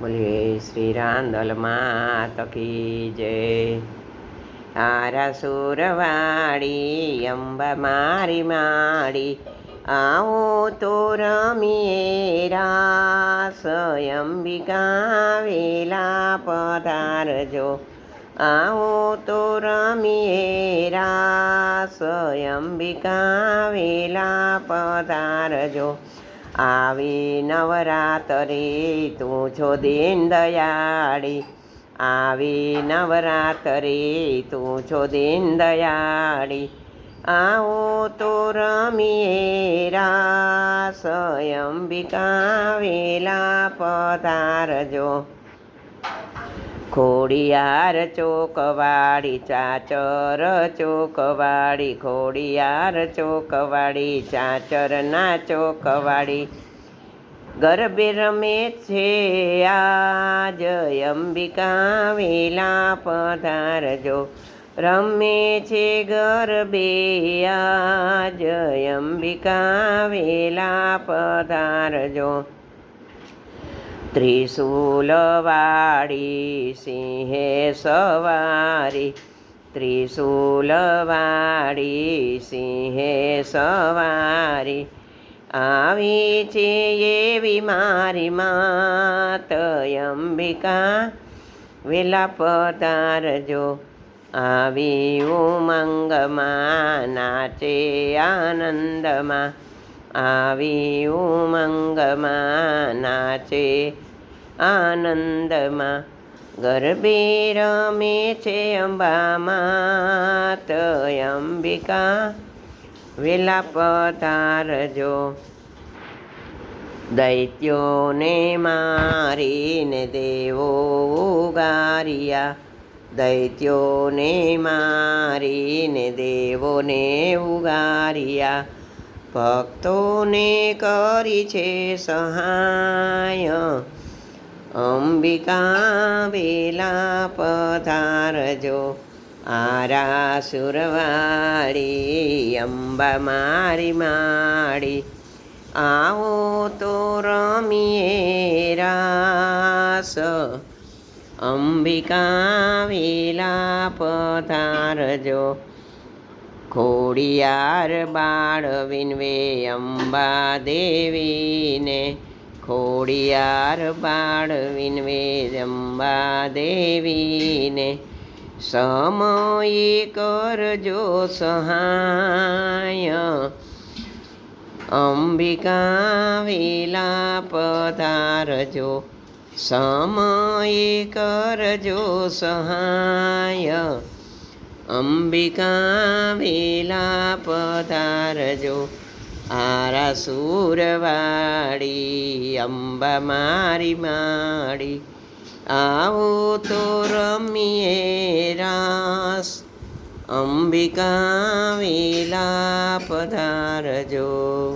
બોલીએ શ્રી રાંદલ માત કી જય. તારા સુરવાળી અંબા મારી માળી, આવો તો રમીએ રાસ. અંબિકા વેલા પધારજો, આવો તો રમીએ રાસ. અંબિકા વેલા પધારજો, આવી નવરાત્રે તું છો દીન દયાળી. આવી નવરાત્રે તું છો દીન દયાળી, આવો તો રમીએ રાસ. અંબિકા વેલા પધારજો, ખોડિયાર ચોકવાળી ચાચર ચોકવાળી. ખોડિયાર ચોકવાળી ચાચરના ચોકવાળી, ગરબે રમે છે આજ. અંબિકા વેલા પધારજો, રમે છે ગરબે આજ. અંબિકા વેલા પધારજો, ત્રિશૂલવાળી સિંહે સવારી. ત્રિશૂલવાળી સિંહે સવારી, આવી છે એવી મારી માત. અંબિકા વેલા પધારજો, આવી ઉમંગમાં નાચે આનંદમાં. આવી ઉમંગમાં નાચે આનંદમાં, ગરબે રમે છે અંબા માત. અંબિકા વેલા પધારજો, દૈત્યોને મારીને દેવો ઉગાર્યા. દૈત્યોને મારીને દેવોને ઉગાર્યા, ભક્તોને કરી છે સહાય. અંબિકા વેલા પધારજો, આરા સુરવાળી અંબા મારી માળી, આવો તો રમીએ રાસ. અંબિકા વેલા પધારજો, ખોડિયાર બાળ વિનવે અંબા દેવીને. ખોડિયાર બાળ વિનવે અંબા દેવીને, સમયે કરજો સહાય. અંબિકા વેલા પધારજો, સમયે કરજો સહાય. અંબિકા વેલા પધારજો, આરા સુરવાળી અંબા મારી માળી, આવો તો રમીએ રાસ. અંબિકા વેલા પધારજો.